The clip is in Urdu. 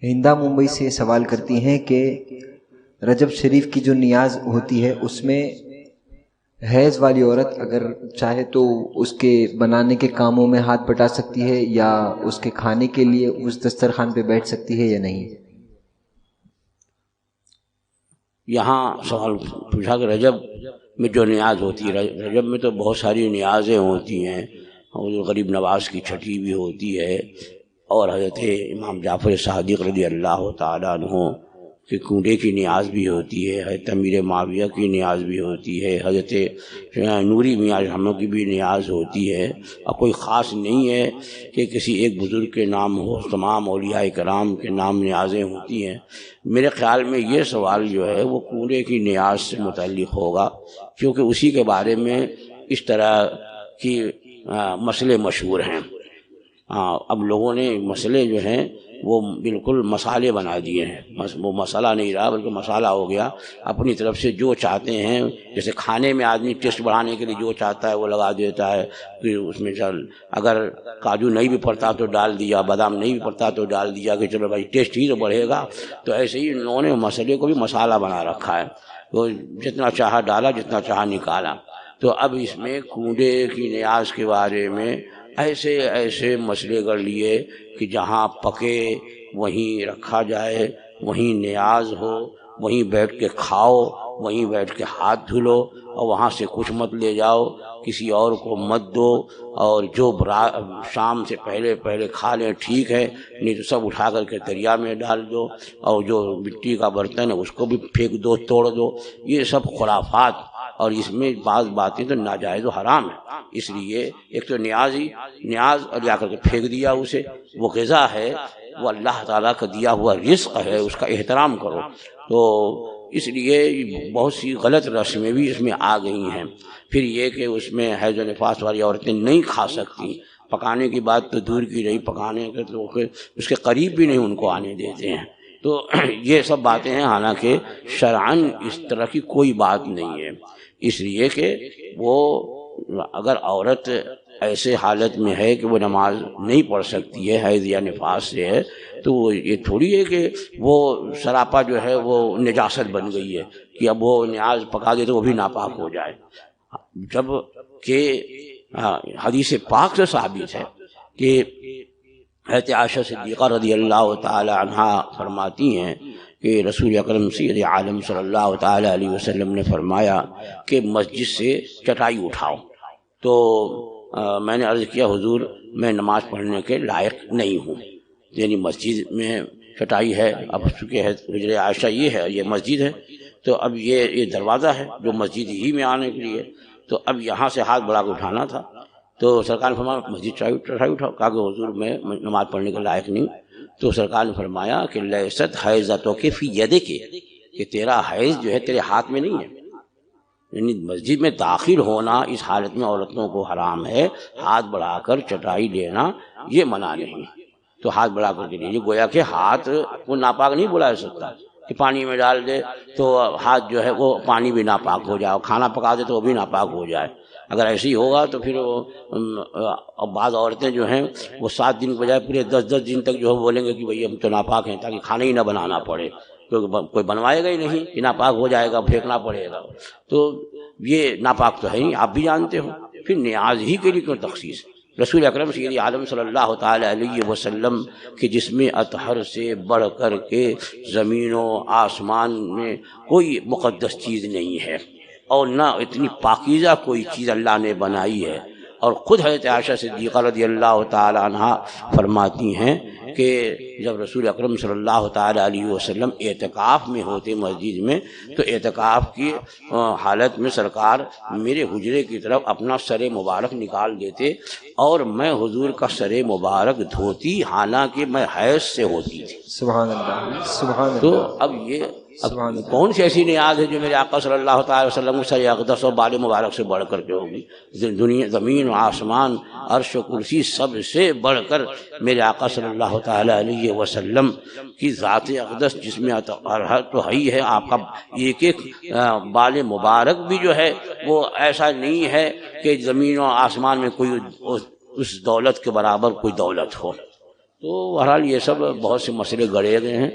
ہندا ممبئی سے سوال کرتی ہیں کہ رجب شریف کی جو نیاز ہوتی ہے اس میں حیض والی عورت اگر چاہے تو اس کے بنانے کے کاموں میں ہاتھ بٹا سکتی ہے یا اس کے کھانے کے لیے اس دسترخوان پہ بیٹھ سکتی ہے یا نہیں؟ یہاں سوال پوچھا کہ رجب میں جو نیاز ہوتی ہے، رجب میں تو بہت ساری نیازیں ہوتی ہیں، اور غریب نواز کی چھٹی بھی ہوتی ہے، اور حضرت امام جعفر صادق رضی اللہ تعالیٰ عنہ کہ کنڈے کی نیاز بھی ہوتی ہے، حضرت امیر معاویہ کی نیاز بھی ہوتی ہے، حضرت نوری میاں رحمہ کی بھی نیاز ہوتی ہے، اور کوئی خاص نہیں ہے کہ کسی ایک بزرگ کے نام ہو، تمام اولیاء کرام کے نام نیازیں ہوتی ہیں۔ میرے خیال میں یہ سوال جو ہے وہ کنڈے کی نیاز سے متعلق ہوگا، کیونکہ اسی کے بارے میں اس طرح کی مسئلے مشہور ہیں۔ اب لوگوں نے مسئلے جو ہیں وہ بالکل مسالے بنا دیے ہیں، وہ مسئلہ نہیں رہا بلکہ مسالہ ہو گیا۔ اپنی طرف سے جو چاہتے ہیں، جیسے کھانے میں آدمی ٹیسٹ بڑھانے کے لیے جو چاہتا ہے وہ لگا دیتا ہے، پھر اس میں اگر کاجو نہیں بھی پڑتا تو ڈال دیا، بادام نہیں بھی پڑتا تو ڈال دیا کہ چلو بھائی ٹیسٹ ہی تو بڑھے گا۔ تو ایسے ہی ان لوگوں نے مسئلے کو بھی مسالہ بنا رکھا ہے، تو جتنا چاہا ڈالا، جتنا چاہا نکالا۔ تو اب اس میں کنڈے کی نیاز کے بارے میں ایسے مسئلے کر لیے کہ جہاں پکے وہیں رکھا جائے، وہیں نیاز ہو، وہیں بیٹھ کے کھاؤ، وہیں بیٹھ کے ہاتھ دھلو، اور وہاں سے کچھ مت لے جاؤ، کسی اور کو مت دو، اور جو شام سے پہلے کھا لیں ٹھیک ہے، نہیں تو سب اٹھا کر کے دریا میں ڈال دو، اور جو مٹی کا برتن ہے اس کو بھی پھینک دو، توڑ دو۔ یہ سب خرافات، اور اس میں بعض باتیں تو ناجائز و حرام ہیں۔ اس لیے ایک تو نیاز اور جا کر کے پھینک دیا اسے، وہ غذا ہے، وہ اللہ تعالیٰ کا دیا ہوا رزق ہے، اس کا احترام کرو۔ تو اس لیے بہت سی غلط رسمیں بھی اس میں آ گئی ہیں۔ پھر یہ کہ اس میں حیض و نفاس والی عورتیں نہیں کھا سکتی، پکانے کی بات تو دور کی رہی، پکانے کے تو اس کے قریب بھی نہیں ان کو آنے دیتے ہیں۔ تو یہ سب باتیں ہیں، حالانکہ شرعاً اس طرح کی کوئی بات نہیں ہے۔ اس لیے کہ وہ اگر عورت ایسے حالت میں ہے کہ وہ نماز نہیں پڑھ سکتی ہے، حیض یا نفاس سے ہے، تو یہ تھوڑی ہے کہ وہ سراپا جو ہے وہ نجاست بن گئی ہے کہ اب وہ نیاز پکا دے تو وہ بھی ناپاک ہو جائے۔ جب کہ حدیث پاک سے ثابت ہے کہ حضرت عائشہ صدیقہ رضی اللہ تعالی عنہا فرماتی ہیں کہ رسول اکرم سید عالم صلی اللہ تعالی علیہ وسلم نے فرمایا کہ مسجد سے چٹائی اٹھاؤ۔ تو میں نے عرض کیا حضور میں نماز پڑھنے کے لائق نہیں ہوں، یعنی مسجد میں چٹائی ہے، اب چونکہ حجر عائشہ یہ ہے، یہ مسجد ہے، تو اب یہ دروازہ ہے جو مسجد ہی میں آنے کے لیے، تو اب یہاں سے ہاتھ بڑھا کے اٹھانا تھا۔ تو سرکار نے فرمایا مسجد چٹائی اٹھاؤ، کہا کہ حضور میں نماز پڑھنے کے لائق نہیں۔ تو سرکار نے فرمایا کہ لیست حیضتک فی یدک، کہ تیرا حیض جو ہے تیرے ہاتھ میں نہیں ہے، یعنی مسجد میں داخل ہونا اس حالت میں عورتوں کو حرام ہے، ہاتھ بڑھا کر چٹائی لینا یہ منع نہیں۔ تو ہاتھ بڑھا کر کے لیجیے، گویا کہ ہاتھ وہ ناپاک نہیں بلا سکتا کہ پانی میں ڈال دے تو ہاتھ جو ہے وہ پانی بھی ناپاک ہو جائے، اور کھانا پکا دے تو وہ بھی ناپاک ہو جائے۔ اگر ایسے ہی ہوگا تو پھر بعض عورتیں جو ہیں وہ 7 دن کے بجائے پورے 10 دن تک جو ہے بولیں گے کہ بھئی ہم تو ناپاک ہیں، تاکہ کھانا ہی نہ بنانا پڑے، کیونکہ کوئی بنوائے گا ہی نہیں کہ ناپاک ہو جائے گا، پھینکنا پڑے گا۔ تو یہ ناپاک تو ہے ہی، آپ بھی جانتے ہو۔ پھر نیاز ہی کے لیے کیوں تخصیص؟ رسول اکرم سید عالم صلی اللہ تعالی علیہ وسلم کے جسم اطہر سے بڑھ کر کے زمین و آسمان میں کوئی مقدس چیز نہیں ہے، اور نہ اتنی پاکیزہ کوئی چیز اللہ نے بنائی ہے۔ اور خود حضرت عائشہ صدیقہ رضی اللہ تعالی عنہا فرماتی ہیں کہ جب رسول اکرم صلی اللہ تعالی علیہ وسلم اعتکاف میں ہوتے مسجد میں، تو اعتکاف کی حالت میں سرکار میرے حجرے کی طرف اپنا سر مبارک نکال دیتے، اور میں حضور کا سر مبارک دھوتی، حالانکہ میں حیض سے ہوتی تھی۔ سبحان اللہ، سبحان اللہ۔ تو اب یہ کون سی ایسی نیاز ہے جو میرے آقا صلی اللہ تعالی وسلم کو سر اقدس اور بال مبارک سے بڑھ کر کے ہوگی؟ دنیا، زمین و آسمان، عرش و کرسی سب سے بڑھ کر میرے آقا صلی اللہ تعالی علیہ وسلم کی ذات اقدس جس میں تو ہے، آپ کا ایک ایک بال مبارک بھی جو ہے وہ ایسا نہیں ہے کہ زمین و آسمان میں کوئی اس دولت کے برابر کوئی دولت ہو۔ تو بہرحال یہ سب بہت سے مسئلے گڑے گئے ہیں.